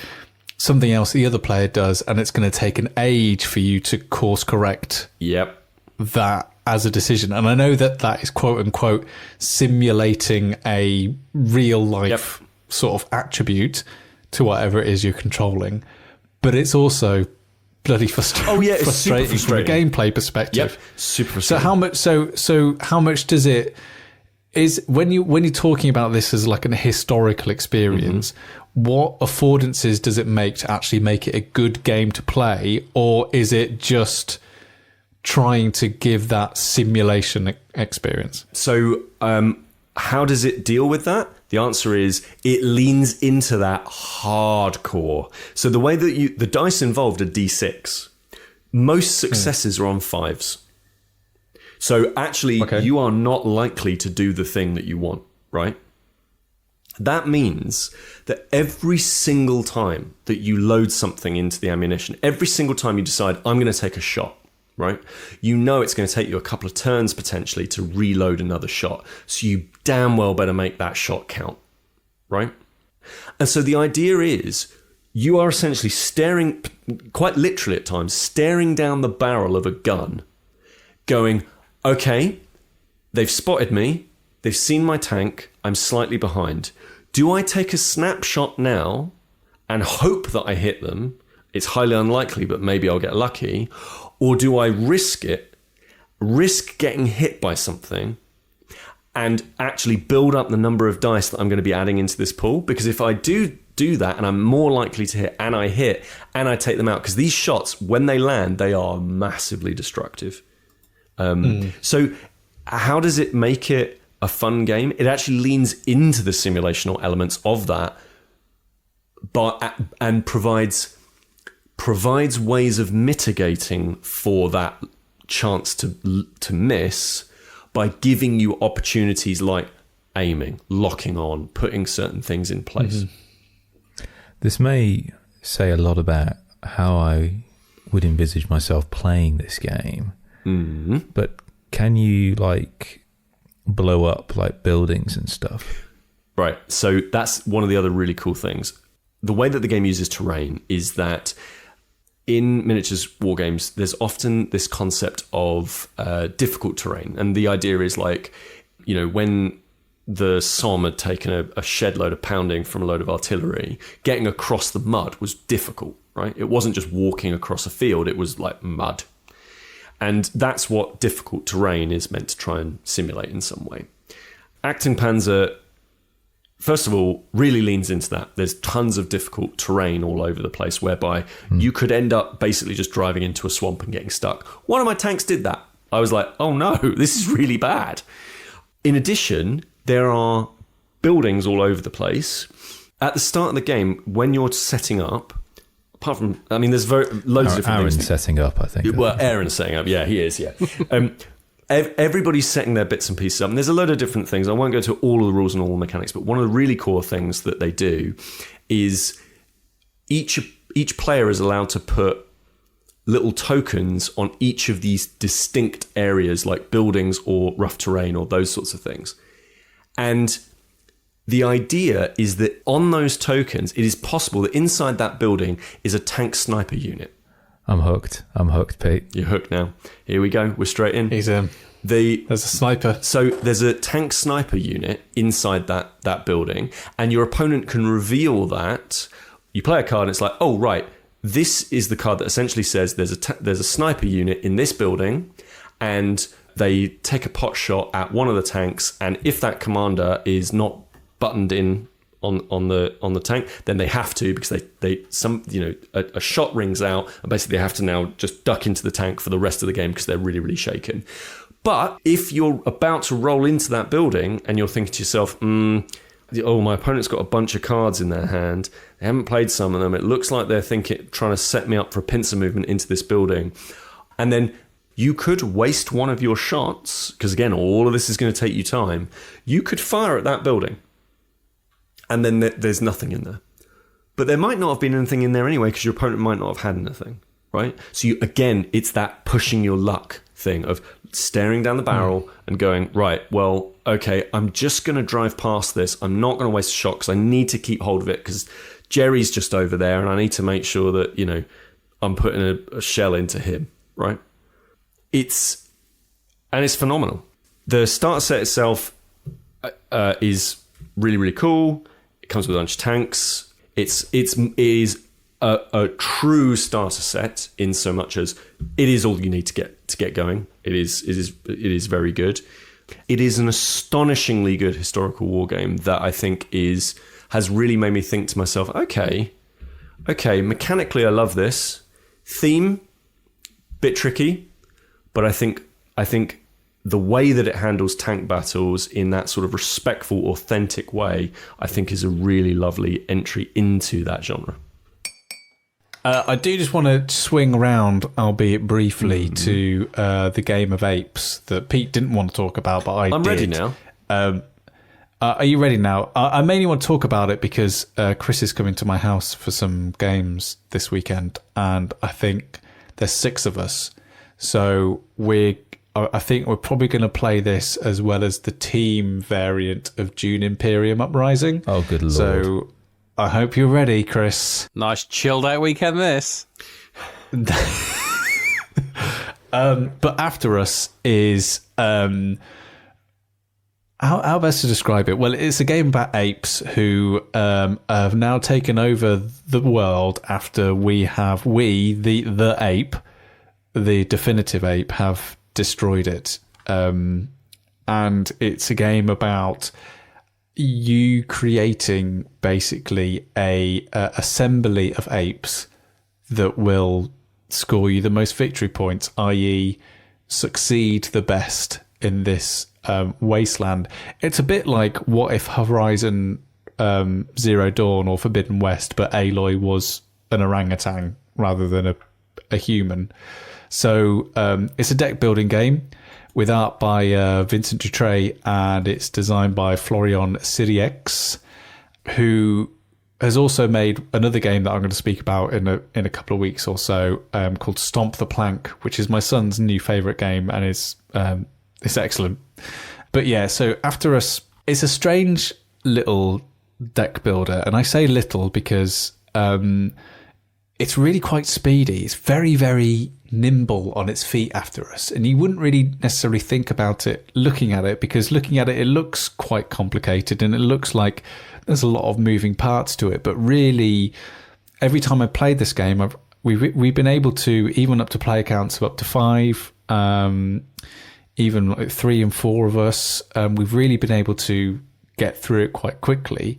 something else the other player does, and it's going to take an age for you to course correct that as a decision. And I know that is quote unquote simulating a real life sort of attribute to whatever it is you're controlling, but it's also bloody frustrating. Oh yeah, it's frustrating, super frustrating from a gameplay perspective. Yep, super frustrating. So how much does it is when you're talking about this as like an historical experience? What affordances does it make to actually make it a good game to play, or is it just trying to give that simulation experience? So how does it deal with that? The answer is it leans into that hardcore. So the way that the dice involved are D6. Most successes are on 5s. So actually, you are not likely to do the thing that you want, right? That means that every single time that you load something into the ammunition, every single time you decide, I'm going to take a shot, right? You know it's going to take you a couple of turns potentially to reload another shot. So you damn well better make that shot count, right? And so the idea is you are essentially staring, quite literally at times, staring down the barrel of a gun, going, okay, they've spotted me, they've seen my tank, I'm slightly behind. Do I take a snapshot now and hope that I hit them? It's highly unlikely, but maybe I'll get lucky. Or do I risk getting hit by something, and actually build up the number of dice that I'm going to be adding into this pool? Because if I do that, and I'm more likely to hit, and I hit, and I take them out, because these shots, when they land, they are massively destructive. So how does it make it a fun game? It actually leans into the simulational elements of that, and provides ways of mitigating for that chance to miss by giving you opportunities like aiming, locking on, putting certain things in place. This may say a lot about how I would envisage myself playing this game, but can you like blow up like buildings and stuff? Right. So that's one of the other really cool things. The way that the game uses terrain is that in miniatures war games, there's often this concept of difficult terrain. And the idea is like, you know, when the Somme had taken a shed load of pounding from a load of artillery, getting across the mud was difficult, right? It wasn't just walking across a field, it was like mud. And that's what difficult terrain is meant to try and simulate in some way. Achtung Panzer, first of all, really leans into that. There's tons of difficult terrain all over the place whereby you could end up basically just driving into a swamp and getting stuck. One of my tanks did that. I was like, oh no, this is really bad. In addition, there are buildings all over the place. At the start of the game, when you're setting up, apart from, I mean, there's loads of different Aaron's things. setting up, I think. Well, Aaron's setting up. Yeah, he is, yeah. Everybody's setting their bits and pieces up. And there's a load of different things. I won't go to all of the rules and all the mechanics, but one of the really core things that they do is each player is allowed to put little tokens on each of these distinct areas, like buildings or rough terrain or those sorts of things. And the idea is that on those tokens, it is possible that inside that building is a tank sniper unit. I'm hooked, Pete. You're hooked now. Here we go. We're straight in. He's there's a sniper. So there's a tank sniper unit inside that building, and your opponent can reveal that. You play a card, and it's like, oh right, this is the card that essentially says there's a sniper unit in this building, and they take a pot shot at one of the tanks, and if that commander is not buttoned in on the tank, then they have to, because a shot rings out, and basically they have to now just duck into the tank for the rest of the game because they're really, really shaken. But if you're about to roll into that building and you're thinking to yourself, oh, my opponent's got a bunch of cards in their hand, they haven't played some of them, it looks like they're trying to set me up for a pincer movement into this building, and then you could waste one of your shots, because again, all of this is going to take you time. You could fire at that building, and then there's nothing in there. But there might not have been anything in there anyway, because your opponent might not have had anything, right? So it's that pushing your luck thing of staring down the barrel and going, right, well, okay, I'm just going to drive past this. I'm not going to waste a shot because I need to keep hold of it because Jerry's just over there and I need to make sure that, I'm putting a shell into him, right? It's phenomenal. The starter set itself is really, really cool. It comes with a bunch of tanks. It is a true starter set in so much as it is all you need to get going. It is very good. It is an astonishingly good historical war game that I think has really made me think to myself, okay, mechanically I love this. Theme, bit tricky, but I think the way that it handles tank battles in that sort of respectful, authentic way, I think is a really lovely entry into that genre. I do just want to swing around, albeit briefly, to the game of apes that Pete didn't want to talk about, but I'm did. Ready now. Are you ready now? I mainly want to talk about it because Kris is coming to my house for some games this weekend, and I think there's 6 of us. So I think we're probably going to play this as well as the team variant of Dune Imperium Uprising. Oh, good lord. So I hope you're ready, Kris. Nice chilled out weekend, this. But after us is... How best to describe it? Well, it's a game about apes who have now taken over the world after the ape, the definitive ape, have destroyed it. And it's a game about you creating basically a assembly of apes that will score you the most victory points, i.e. succeed the best in this wasteland. It's a bit like what if Horizon Zero Dawn or Forbidden West, but Aloy was an orangutan rather than a human. So it's a deck building game with art by Vincent Dutray, and it's designed by Florian Siriex, who has also made another game that I'm going to speak about in a couple of weeks or so, called Stomp the Plank, which is my son's new favourite game, and it's excellent. But yeah, so after us, it's a strange little deck builder, and I say little because it's really quite speedy. It's very, very nimble on its feet after us, and you wouldn't really necessarily think about it looking at it, because looking at it, it looks quite complicated and it looks like there's a lot of moving parts to it. But really, every time I played this game, we've been able to, even up to player counts of up to 5, even like 3 and 4 of us, we've really been able to get through it quite quickly.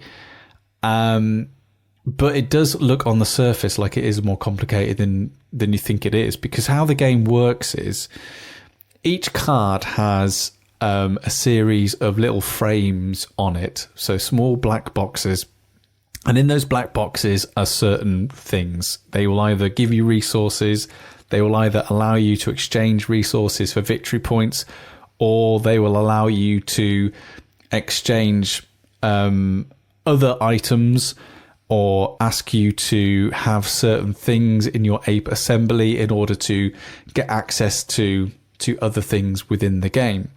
But it does look on the surface like it is more complicated than you think it is, because how the game works is each card has a series of little frames on it, so small black boxes. And in those black boxes are certain things. They will either give you resources, they will either allow you to exchange resources for victory points, or they will allow you to exchange other items, or ask you to have certain things in your ape assembly in order to get access to other things within the game.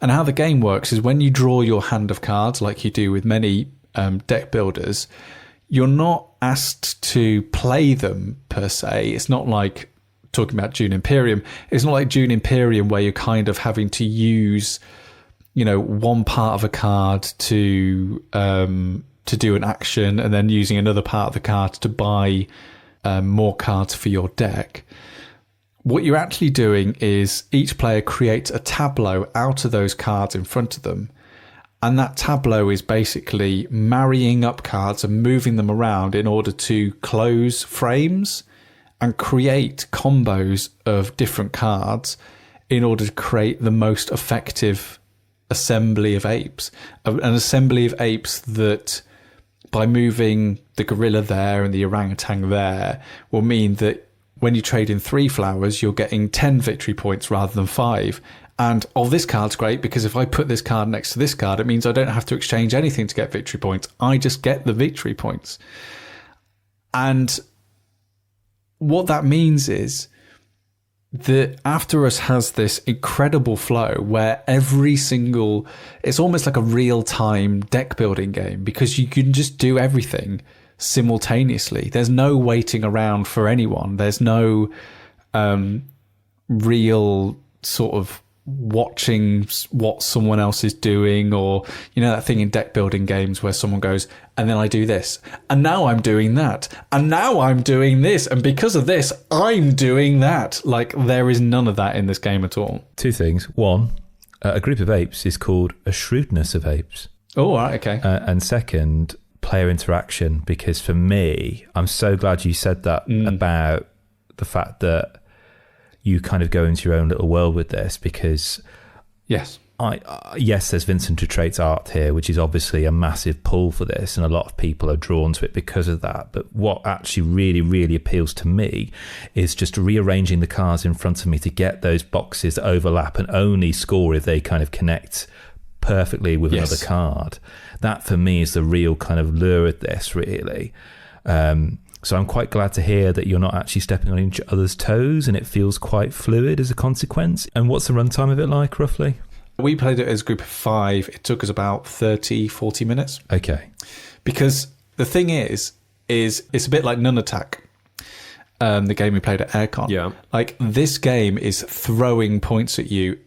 And how the game works is when you draw your hand of cards, like you do with many deck builders, you're not asked to play them per se. It's not like talking about Dune Imperium. It's not like Dune Imperium where you're kind of having to use, one part of a card to do an action and then using another part of the card to buy more cards for your deck. What you're actually doing is each player creates a tableau out of those cards in front of them. And that tableau is basically marrying up cards and moving them around in order to close frames and create combos of different cards in order to create the most effective assembly of apes. An assembly of apes that, by moving the gorilla there and the orangutan there, will mean that when you trade in 3 flowers, you're getting 10 victory points rather than 5. And, this card's great because if I put this card next to this card, it means I don't have to exchange anything to get victory points. I just get the victory points. And what that means is that After Us has this incredible flow where it's almost like a real-time deck building game, because you can just do everything simultaneously. There's no waiting around for anyone. There's no real sort of watching what someone else is doing, or that thing in deck building games where someone goes, and then I do this, and now I'm doing that, and now I'm doing this, and because of this I'm doing that. Like, there is none of that in this game at all. 2 things. One, a group of apes is called a shrewdness of apes. Oh, right, okay. And second, player interaction, because for me, I'm so glad you said that about the fact that you kind of go into your own little world with this, because yes, there's Vincent Dutrait's art here, which is obviously a massive pull for this, and a lot of people are drawn to it because of that. But what actually really, really appeals to me is just rearranging the cards in front of me to get those boxes that overlap and only score if they kind of connect perfectly with another card. That for me is the real kind of lure of this, really. So I'm quite glad to hear that you're not actually stepping on each other's toes, and it feels quite fluid as a consequence. And what's the runtime of it like, roughly? We played it as a group of 5. It took us about 30-40 minutes. Okay. Because the thing is it's a bit like Nun Attack, the game we played at Aircon. Yeah. Like, this game is throwing points at you.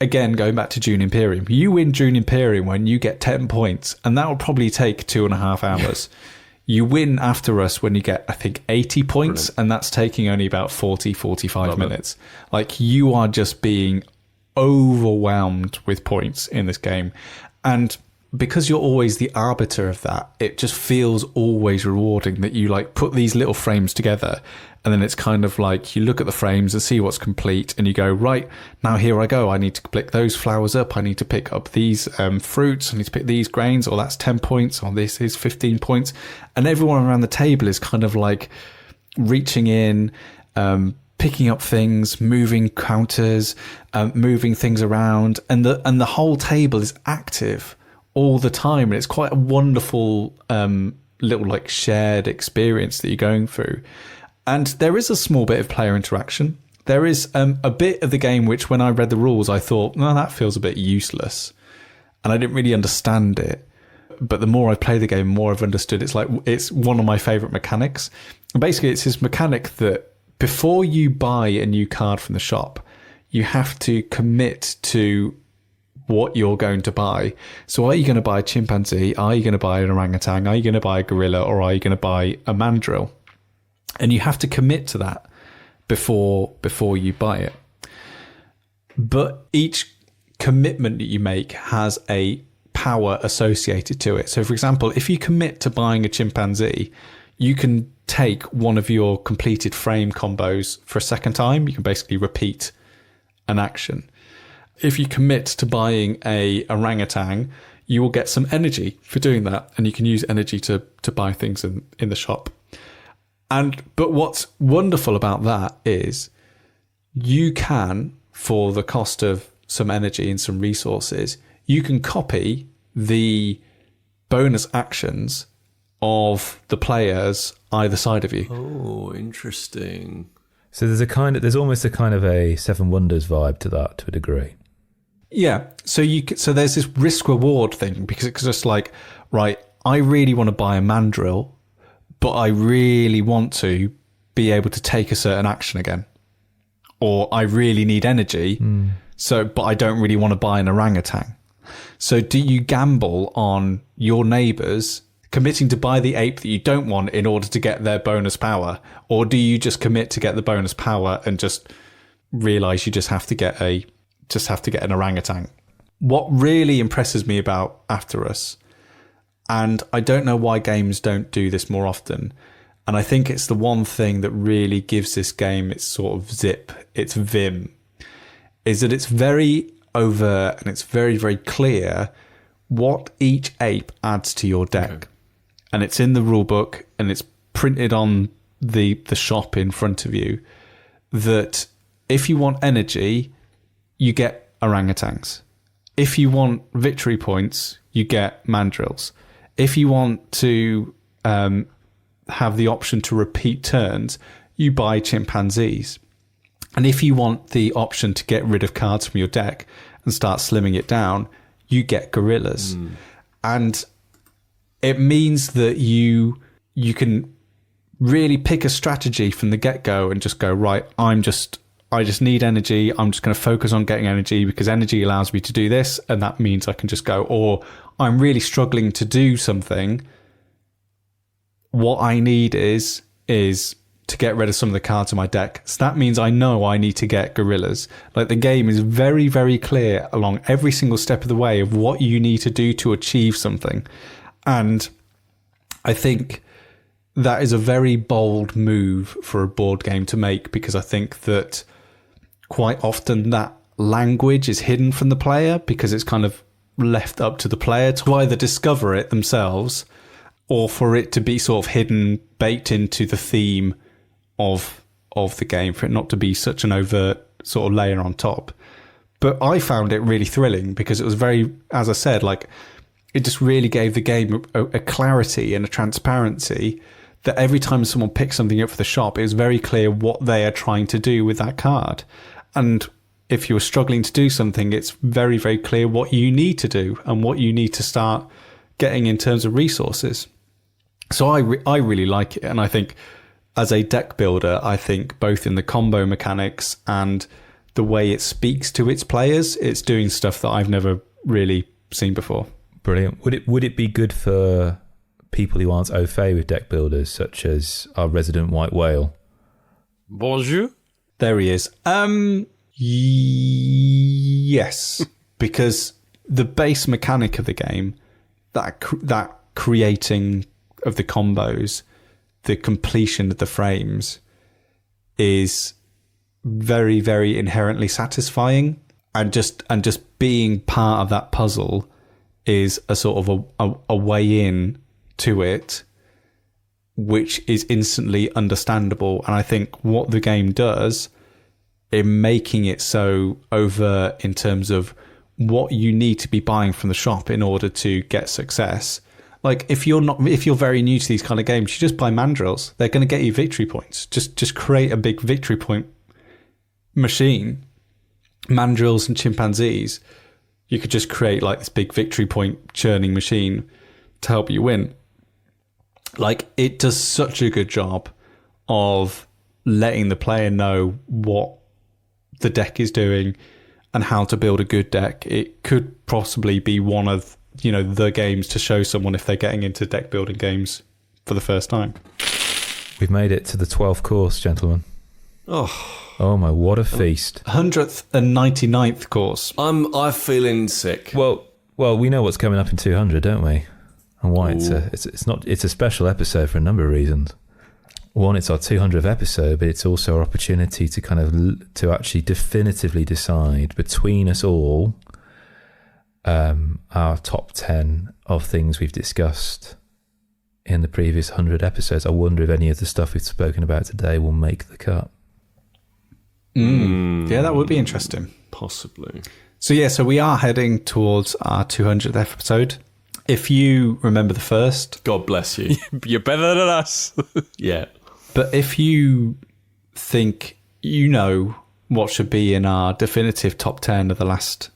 Again, going back to Dune Imperium. You win Dune Imperium when you get 10 points, and that will probably take 2.5 hours. You win After Us when you get, I think, 80 points, Brilliant. And that's taking only about 40-45 minutes. Like, you are just being overwhelmed with points in this game. And because you're always the arbiter of that, it just feels always rewarding that you put these little frames together, and then it's kind of like you look at the frames and see what's complete, and you go, right, now here I go, I need to pick those flowers up, I need to pick up these fruits, I need to pick these grains, or that's 10 points, or this is 15 points. And everyone around the table is kind of like reaching in, picking up things, moving counters, moving things around, and the whole table is active all the time, and it's quite a wonderful little shared experience that you're going through. And there is a small bit of player interaction. There is a bit of the game which, when I read the rules, I thought, no, that feels a bit useless, and I didn't really understand it. But the more I play the game, the more I've understood. It's one of my favorite mechanics. And basically, it's this mechanic that before you buy a new card from the shop, you have to commit to what you're going to buy. So are you going to buy a chimpanzee? Are you going to buy an orangutan? Are you going to buy a gorilla? Or are you going to buy a mandrill? And you have to commit to that before you buy it. But each commitment that you make has a power associated to it. So, for example, if you commit to buying a chimpanzee, you can take one of your completed frame combos for a second time. You can basically repeat an action. If you commit to buying a orangutan, you will get some energy for doing that, and you can use energy to buy things in the shop. But what's wonderful about that is you can, for the cost of some energy and some resources, you can copy the bonus actions of the players either side of you. Oh, interesting. So there's almost a kind of a Seven Wonders vibe to that, to a degree. Yeah. So there's this risk reward thing, because it's just like, right, I really want to buy a mandrill, but I really want to be able to take a certain action again. Or I really need energy, but I don't really want to buy an orangutan. So do you gamble on your neighbours committing to buy the ape that you don't want in order to get their bonus power? Or do you just commit to get the bonus power and just realise you just have to get an orangutan? What really impresses me about After Us, and I don't know why games don't do this more often, and I think it's the one thing that really gives this game its sort of zip, its vim, is that it's very overt and it's very, very clear what each ape adds to your deck. Okay. And it's in the rule book and it's printed on the shop in front of you, that if you want energy, you get orangutans. If you want victory points, you get mandrills. If you want to have the option to repeat turns, you buy chimpanzees. And if you want the option to get rid of cards from your deck and start slimming it down, you get gorillas. And it means that you can really pick a strategy from the get-go and just go, right, I just need energy. I'm just going to focus on getting energy because energy allows me to do this, and that means I can just go. Or I'm really struggling to do something. What I need is to get rid of some of the cards in my deck. So that means I know I need to get gorillas. Like, the game is very, very clear along every single step of the way of what you need to do to achieve something. And I think that is a very bold move for a board game to make, because I think that quite often that language is hidden from the player because it's kind of left up to the player to either discover it themselves or for it to be sort of hidden, baked into the theme of the game, for it not to be such an overt sort of layer on top. But I found it really thrilling because it was very, as I said, like, it just really gave the game a clarity and a transparency that every time someone picks something up for the shop, it was very clear what they are trying to do with that card. And if you're struggling to do something, it's very, very clear what you need to do and what you need to start getting in terms of resources. So I really like it. And I think as a deck builder, I think both in the combo mechanics and the way it speaks to its players, it's doing stuff that I've never really seen before. Brilliant. Would it be good for people who aren't au fait with deck builders, such as our resident white whale? Bonjour. There he is. Yes, because the base mechanic of the game, that creating of the combos, the completion of the frames, is very, very inherently satisfying, and just being part of that puzzle is a sort of a way in to it, which is instantly understandable. And I think what the game does in making it so overt in terms of what you need to be buying from the shop in order to get success. Like, if you're very new to these kind of games, you just buy mandrills. They're going to get you victory points. Just create a big victory point machine. Mandrills and chimpanzees, you could just create like this big victory point churning machine to help you win. Like, it does such a good job of letting the player know what the deck is doing and how to build a good deck. It could possibly be one of, the games to show someone if they're getting into deck building games for the first time. We've made it to the 12th course, gentlemen. Oh my, what a feast. 199th course. I'm feeling sick. Well, we know what's coming up in 200, don't we? And why it's a special episode for a number of reasons. One, it's our 200th episode, but it's also our opportunity to to actually definitively decide between us all our top 10 of things we've discussed in the previous 100 episodes. I wonder if any of the stuff we've spoken about today will make the cut. Yeah, that would be interesting. Possibly. So we are heading towards our 200th episode. If you remember the first... God bless you. You're better than us. Yeah. But if you think you know what should be in our definitive top 10 of the last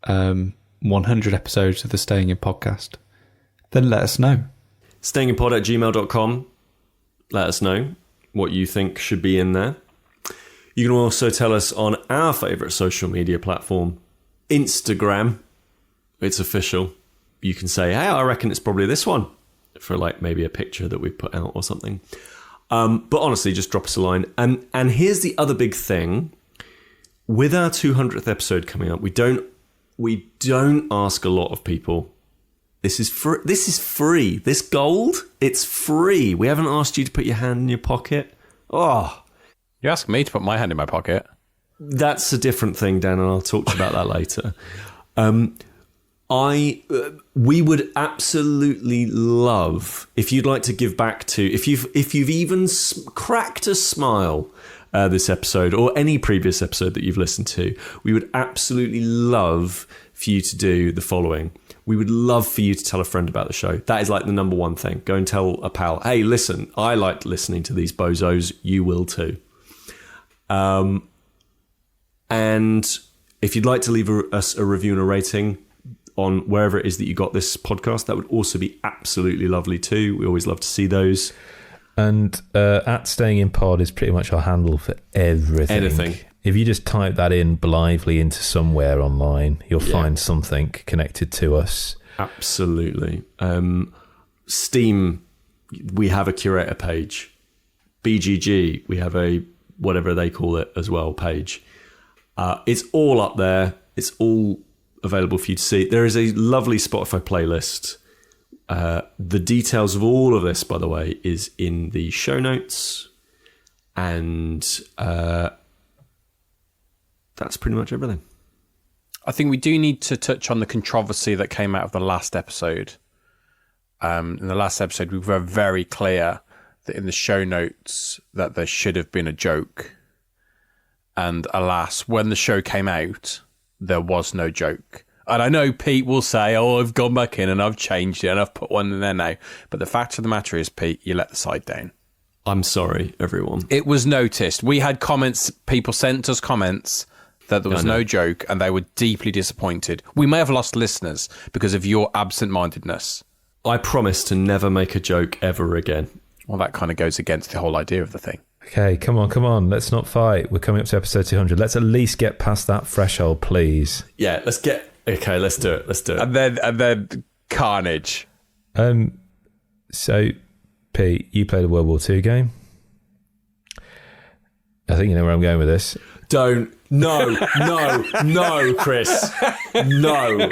100 episodes of the Staying In podcast, then let us know. stayinginpod@gmail.com. Let us know what you think should be in there. You can also tell us on our favourite social media platform, Instagram. It's official. You can say, hey, I reckon it's probably this one, for like maybe a picture that we put out or something. But honestly, just drop us a line. And here's the other big thing. With our 200th episode coming up, we don't ask a lot of people. This is free. This gold, it's free. We haven't asked you to put your hand in your pocket. Oh, You asked me to put my hand in my pocket. that's a different thing, Dan, and I'll talk to you about that later. We would absolutely love if you'd like to give back to, if you've even cracked a smile this episode or any previous episode that you've listened to, we would absolutely love for you to do the following. We would love for you to tell a friend about the show. That is like the number one thing. Go and tell a pal, hey, listen, I liked listening to these bozos. You will too. And if you'd like to leave us a review and a rating on wherever it is that you got this podcast, that would also be absolutely lovely too. We always love to see those. And at Staying In Pod is pretty much our handle for everything. Anything. If you just type that in blithely into somewhere online, you'll find something connected to us. Absolutely. Steam, we have a curator page. BGG, we have a whatever they call it as well page. It's all up there. It's all available for you to see. There is a lovely Spotify playlist. The details of all of this, by the way, is in the show notes. And that's pretty much everything. I think we do need to touch on the controversy that came out of the last episode. In the last episode, we were very clear that in the show notes that there should have been a joke. And alas, when the show came out, there was no joke. And I know Pete will say, oh, I've gone back in and I've changed it and I've put one in there now. But the fact of the matter is, Pete, you let the side down. I'm sorry, everyone. It was noticed. We had comments, people sent us comments that there was no joke and they were deeply disappointed. We may have lost listeners because of your absent-mindedness. I promise to never make a joke ever again. Well, that kind of goes against the whole idea of the thing. Okay, come on. Let's not fight. We're coming up to episode 200. Let's at least get past that threshold, please. Yeah, let's do it. And then carnage. So, Pete, you played a World War II game. I think you know where I'm going with this. No, Chris. No.